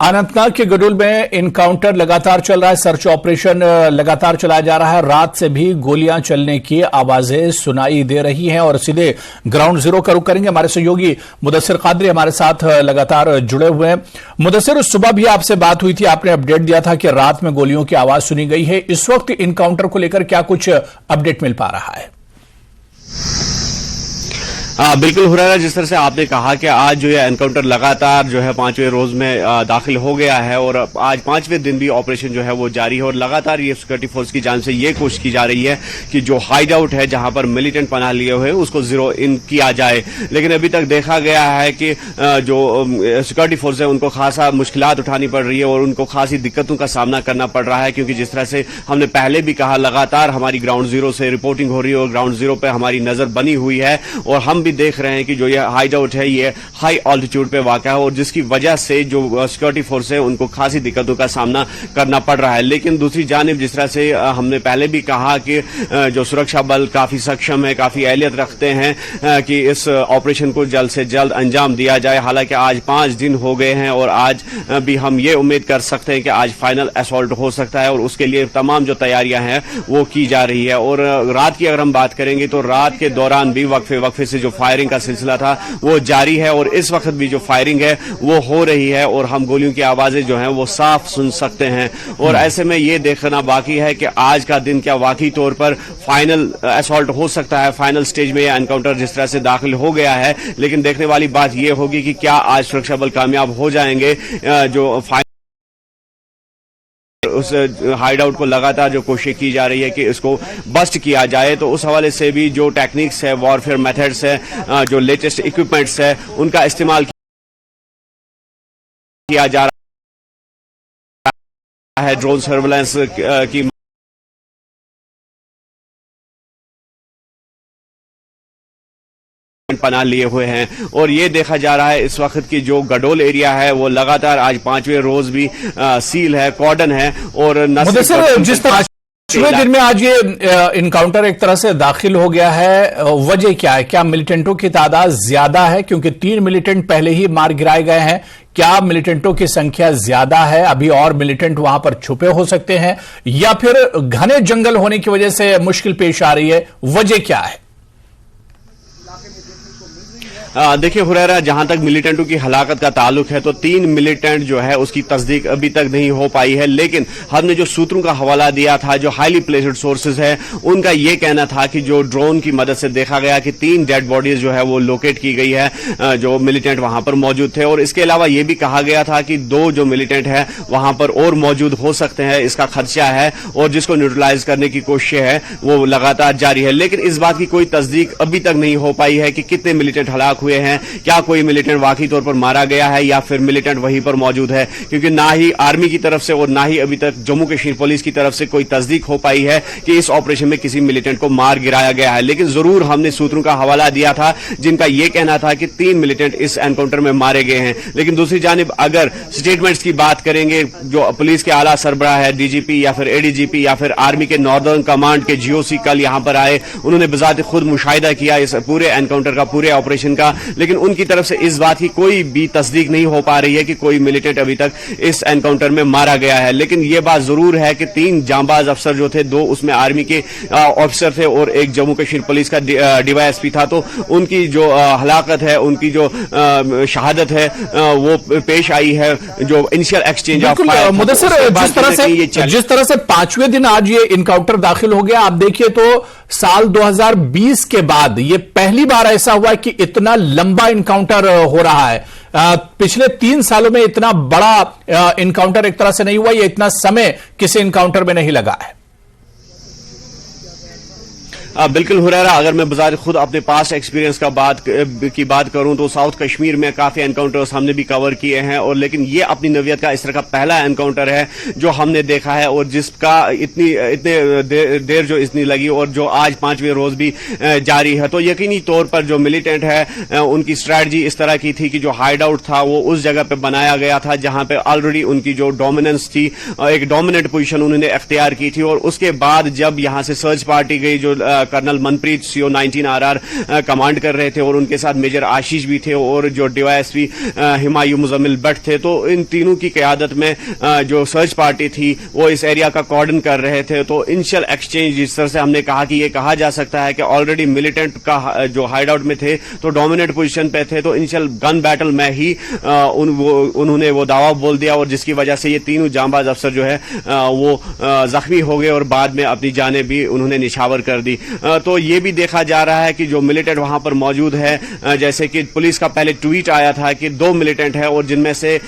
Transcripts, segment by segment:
अनंतनाग के गडोल में इनकाउंटर लगातार चल रहा है, सर्च ऑपरेशन लगातार चलाया जा रहा है। रात से भी गोलियां चलने की आवाजें सुनाई दे रही हैं और सीधे ग्राउंड जीरो का रुख करेंगे। हमारे सहयोगी मुदस्सिर कादरी हमारे साथ लगातार जुड़े हुए हैं। मुदस्सिर, सुबह भी आपसे बात हुई थी, आपने अपडेट दिया था कि रात में गोलियों की आवाज सुनी गई है। इस वक्त इनकाउंटर को लेकर क्या कुछ अपडेट मिल पा रहा है? बिल्कुल हुरैरा, जिस तरह से आपने कहा कि आज जो है एनकाउंटर लगातार जो है 5वें रोज में दाखिल हो गया है और आज 5वें दिन भी ऑपरेशन जो है वो जारी है और लगातार ये सिक्योरिटी फोर्स की जान से ये कोशिश की जा रही है कि जो हाइड आउट है जहां पर मिलिटेंट पनाह लिए हुए उसको जीरो इन किया जाए। लेकिन अभी तक देखा गया है कि जो सिक्योरिटी फोर्स है उनको खासा मुश्किलात उठानी पड़ रही है और उनको खासी दिक्कतों का सामना करना पड़ रहा है, क्योंकि जिस तरह से हमने पहले भी कहा लगातार हमारी ग्राउंड जीरो से रिपोर्टिंग हो रही है और ग्राउंड जीरो पर हमारी नजर बनी हुई है और हम भी देख रहे हैं कि जो ये हाइड आउट है ये हाई ऑल्टीट्यूड पे वाक़ा है और जिसकी वजह से जो सिक्योरिटी फोर्स है उनको खासी दिक्कतों का सामना करना पड़ रहा है। लेकिन दूसरी जानिब जिस तरह से हमने पहले भी कहा कि जो सुरक्षा बल काफी सक्षम है, काफी अहलियत रखते हैं कि इस ऑपरेशन को जल्द से जल्द अंजाम दिया जाए। हालांकि आज 5 दिन हो गए हैं और आज भी हम ये उम्मीद कर सकते हैं कि आज फाइनल असॉल्ट हो सकता है और उसके लिए तमाम जो तैयारियां हैं वो की जा रही है। और रात की अगर हम बात करेंगे तो रात के दौरान भी वक्फे से जो फायरिंग का सिलसिला था वो जारी है और इस वक्त भी जो फायरिंग है वो हो रही है और हम गोलियों की आवाजें जो हैं वो साफ सुन सकते हैं। और ऐसे में ये देखना बाकी है कि आज का दिन क्या वाकई तौर पर फाइनल असॉल्ट हो सकता है। फाइनल स्टेज में ये एनकाउंटर जिस तरह से दाखिल हो गया है, लेकिन देखने वाली बात ये होगी कि क्या आज सुरक्षा बल कामयाब हो जाएंगे। जो उस हाइड आउट को लगातार जो कोशिश की जा रही है कि इसको बस्ट किया जाए, तो उस हवाले से भी जो टेक्निक्स है, वॉरफेयर मेथड्स है, जो लेटेस्ट इक्विपमेंट्स है उनका इस्तेमाल किया जा रहा है। ड्रोन सर्वेलेंस की पनाह लिए हुए हैं और ये देखा जा रहा है इस वक्त की जो गडोल एरिया है वो लगातार आज 5वें रोज भी सील है, कॉर्डन है। और जिस तरह 5वें दिन में आज ये इनकाउंटर एक तरह से दाखिल हो गया है, वजह क्या है? क्या मिलिटेंटों की तादाद ज्यादा है? क्योंकि 3 मिलिटेंट पहले ही मार गिराए गए हैं। क्या मिलिटेंटों की संख्या ज्यादा है, अभी और मिलिटेंट वहां पर छुपे हो सकते हैं, या फिर घने जंगल होने की वजह से मुश्किल पेश आ रही है? वजह क्या है? देखिए हुरैरा, जहां तक मिलिटेंटों की हलाकत का ताल्लुक है तो 3 मिलिटेंट जो है उसकी तस्दीक अभी तक नहीं हो पाई है। लेकिन हमने जो सूत्रों का हवाला दिया था, जो हाईली प्लेस्ड सोर्सेज है, उनका यह कहना था कि जो ड्रोन की मदद से देखा गया कि 3 डेड बॉडीज जो है वो लोकेट की गई है जो मिलिटेंट वहां पर मौजूद थे। और इसके अलावा यह भी कहा गया था कि 2 जो मिलिटेंट है वहां पर और मौजूद हो सकते हैं। इसका खदशा है और जिसको न्यूट्रलाइज करने की कोशिश है वो लगातार जारी है। लेकिन इस बात की कोई तस्दीक अभी तक नहीं हो पाई है कि कितने मिलिटेंट हलाक हुए हैं, क्या कोई मिलिटेंट वाकई तौर पर मारा गया है या फिर मिलिटेंट वहीं पर मौजूद है, क्योंकि ना ही आर्मी की तरफ से और ना ही अभी तक जम्मू कश्मीर पुलिस की तरफ से कोई तस्दीक हो पाई है कि इस ऑपरेशन में किसी मिलिटेंट को मार गिराया गया है। लेकिन जरूर हमने सूत्रों का हवाला दिया था जिनका यह कहना था कि 3 मिलिटेंट इस एनकाउंटर में मारे गए हैं। लेकिन दूसरी जानिब अगर स्टेटमेंट्स की बात करेंगे, जो पुलिस के आला सरबराह है, डीजीपी या फिर एडीजीपी या फिर आर्मी के नॉर्दर्न कमांड के जीओसी कल यहां पर आए, उन्होंने बजाते खुद मुशाहिदा किया इस पूरे एनकाउंटर का, पूरे ऑपरेशन का। लेकिन उनकी तरफ से इस बात की कोई भी तस्दीक नहीं हो पा रही है कि कोई मिलिटेंट अभी तक इस एनकाउंटर में मारा गया है। लेकिन यह बात जरूर है कि 3 जांबाज अफसर जो थे, 2 उसमें आर्मी के ऑफिसर थे और एक जम्मू कश्मीर पुलिस का डीवाईएसपी था, तो उनकी जो हलाकत है, उनकी जो शहादत है वो पेश आई है। जो initial exchange of fire, Mudassir, जिस तरह से 5वें दिन आज ये इनकाउंटर दाखिल हो गया, आप देखिए तो साल 2020 के बाद ये पहली बार ऐसा हुआ कि इतना लंबा इनकाउंटर हो रहा है। पिछले 3 सालों में इतना बड़ा इनकाउंटर एक तरह से नहीं हुआ, ये इतना समय किसी इनकाउंटर में नहीं लगा है। बिल्कुल हुरैरा, अगर मैं बजाय खुद अपने पास एक्सपीरियंस की बात करूं तो साउथ कश्मीर में काफी एनकाउंटर्स हमने भी कवर किए हैं और लेकिन ये अपनी नवियत का इस तरह का पहला एनकाउंटर है जो हमने देखा है और जिसका इतने देर जो इतनी लगी और जो आज 5वें रोज भी जारी है। तो यकीनी तौर पर जो मिलिटेंट है उनकी स्ट्रैटेजी इस तरह की थी कि जो हाइड आउट था वो उस जगह पे बनाया गया था जहां पे ऑलरेडी उनकी जो डोमिनेंस थी, एक डोमिनेंट पोजीशन उन्होंने अख्तियार की थी। और उसके बाद जब यहां से सर्च पार्टी गई, जो colonel Manpreet CO-19 RR command कर रहे थे और उनके साथ मेजर आशीष भी थे और जो DYSP हिमायू मुजम्मिल भट्ट थे। तो इन तीनों की क़यादत में जो सर्च पार्टी थी वो इस एरिया का कॉर्डन कर रहे थे। तो इनिशियल एक्सचेंज जिस तरह से हमने कहा कि ये कहा जा सकता है कि ऑलरेडी मिलिटेंट का जो हाइड आउट में थे तो डोमिनेट पोजीशन पे थे, तो इनिशियल गन बैटल में ही उन्होंने वो दावा बोल दिया और जिसकी वजह से ये तीनों जांबाज अफसर जो है वो जख्मी हो गए और बाद में अपनी जानें भी उन्होंने निछावर कर दी। तो ये भी देखा जा रहा है कि जो मिलिटेंट वहां पर मौजूद है, जैसे कि पुलिस का पहले ट्वीट आया था कि 2 मिलिटेंट है और जिनमें से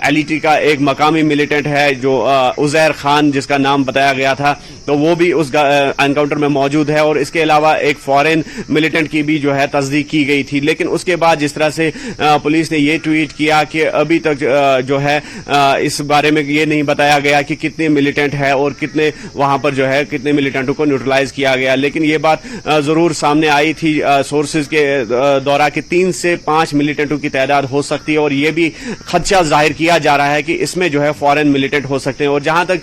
LET का एक मकामी मिलिटेंट है जो उजैर खान जिसका नाम बताया गया था, तो वो भी उस एनकाउंटर में मौजूद है और इसके अलावा एक फॉरेन मिलिटेंट की भी जो है तस्दीक की गई थी। लेकिन उसके बाद जिस तरह से पुलिस ने ये ट्वीट किया कि अभी तक जो है इस बारे में ये नहीं बताया गया कि कितने मिलिटेंट है और कितने वहां पर जो है कितने मिलिटेंटों को न्यूट्रलाइज किया गया। लेकिन ये बात जरूर सामने आई थी सोर्सेज के दौरान कि 3 से 5 मिलिटेंटों की तादाद हो सकती है और ये भी खदशा जाहिर किया जा रहा है कि इसमें जो है फॉरेन मिलिटेंट हो सकते हैं। और जहां तक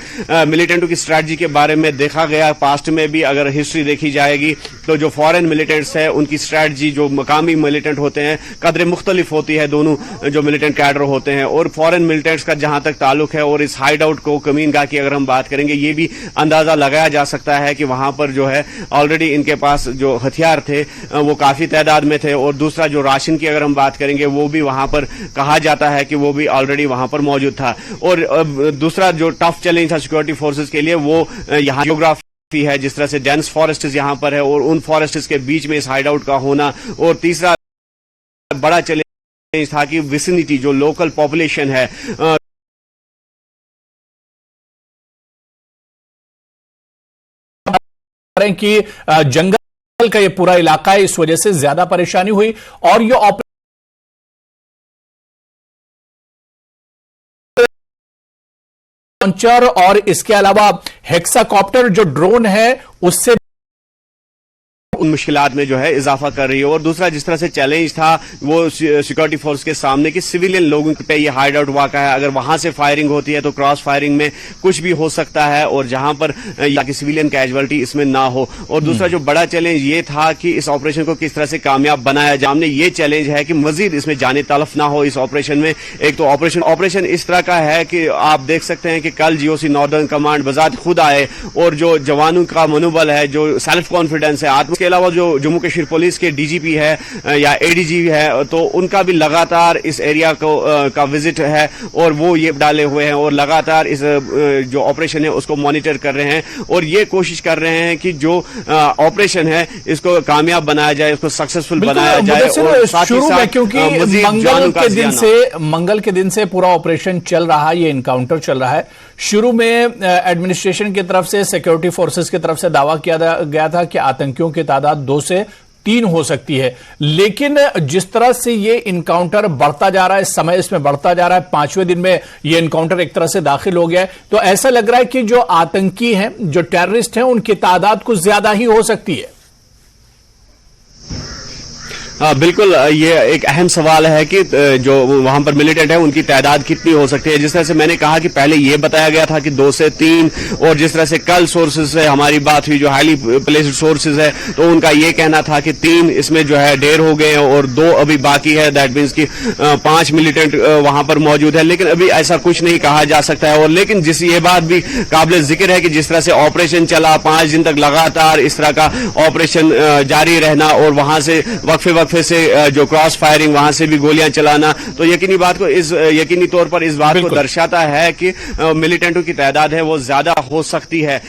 मिलिटेंटों की स्ट्रैटेजी के बारे में देखा गया, पास्ट में भी अगर हिस्ट्री देखी जाएगी तो जो फॉरेन मिलिटेंट्स है उनकी स्ट्रैटेजी जो मकामी मिलिटेंट होते हैं कदर मुख्तलिफ होती है, दोनों जो मिलिटेंट कैडर होते हैं। और फॉरेन मिलिटेंट्स का जहां तक ताल्लुक है और इस हाइड आउट को कमीनगाह की अगर हम बात करेंगे, ये भी अंदाजा लगाया जा सकता है कि वहां पर जो है ऑलरेडी इनके पास जो हथियार थे वो काफी तादाद में थे। और दूसरा जो राशन की अगर हम बात करेंगे वो भी वहां पर कहा जाता है कि वो भी ऑलरेडी वहां पर मौजूद था। और दूसरा जो टफ चैलेंज था सिक्योरिटी फोर्सेज के लिए वो यहाँ जियोग्राफी है, जिस तरह से डेंस फॉरेस्ट्स यहां पर है और उन फॉरेस्ट्स के बीच में इस हाइड आउट का होना। और तीसरा बड़ा चैलेंज था कि विसिनिटी जो लोकल पॉपुलेशन है कि जंगल का ये पूरा इलाका है, इस वजह से ज्यादा परेशानी हुई। और ये लॉन्चर और इसके अलावा हेक्साकॉप्टर जो ड्रोन है उससे उन मुश्किलात में जो है इजाफा कर रही है। और दूसरा जिस तरह से चैलेंज था वो सिक्योरिटी फोर्स के सामने कि सिविलियन लोगों पे ये हाइड आउट वाक़ा है, अगर वहां से फायरिंग होती है तो क्रॉस फायरिंग में कुछ भी हो सकता है और जहां पर ताकि सिविलियन कैजुअलिटी इसमें ना हो। और दूसरा जो बड़ा चैलेंज ये था कि इस ऑपरेशन को किस तरह से कामयाब बनाया जाए। हमने ये चैलेंज है कि मजीद इसमें जाने तलफ ना हो इस ऑपरेशन में। एक तो ऑपरेशन इस तरह का है कि आप देख सकते हैं कि कल GOC नॉर्दर्न कमांड बजात खुद आए और जो जवानों का मनोबल है, जो सेल्फ कॉन्फिडेंस है, इसके अलावा जो जम्मू कश्मीर पुलिस के DGP है या ADG है, तो उनका भी लगातार इस एरिया को का विजिट है और वो ये डाले हुए हैं और लगातार इस जो ऑपरेशन है उसको मॉनिटर कर रहे हैं और ये कोशिश कर रहे हैं कि जो ऑपरेशन है इसको कामयाब बनाया जाए, इसको सक्सेसफुल बनाया जाए। और शुरू में क्योंकि मंगल के दिन से पूरा ऑपरेशन चल रहा है, ये इनकाउंटर चल रहा है। शुरू में एडमिनिस्ट्रेशन की तरफ से, सिक्योरिटी फोर्सेस की तरफ से दावा किया गया था कि आतंकियों की तादाद 2 से 3 हो सकती है। लेकिन जिस तरह से ये इनकाउंटर बढ़ता जा रहा है, समय इसमें बढ़ता जा रहा है, 5वें दिन में ये इनकाउंटर एक तरह से दाखिल हो गया है, तो ऐसा लग रहा है कि जो आतंकी हैं, जो टेररिस्ट हैं, उनकी तादाद कुछ ज्यादा ही हो सकती है। बिल्कुल, ये एक अहम सवाल है कि जो वहां पर मिलिटेंट है उनकी तादाद कितनी हो सकती है। जिस तरह से मैंने कहा कि पहले ये बताया गया था कि 2 से 3, और जिस तरह से कल सोर्सेज से हमारी बात हुई, जो हाईली प्लेस्ड सोर्सेज है, तो उनका ये कहना था कि 3 इसमें जो है ढेर हो गए और 2 अभी बाकी है। दैट मीन्स कि 5 मिलिटेंट वहां पर मौजूद है, लेकिन अभी ऐसा कुछ नहीं कहा जा सकता है। और लेकिन ये बात भी काबिल जिक्र है कि जिस तरह से ऑपरेशन चला, 5 दिन तक लगातार इस तरह का ऑपरेशन जारी रहना और वहां से वक्फे से जो क्रॉस फायरिंग, वहां से भी गोलियां चलाना, तो यकीनी तौर पर इस बात को दर्शाता है कि मिलिटेंटों की तादाद है वो ज्यादा हो सकती है।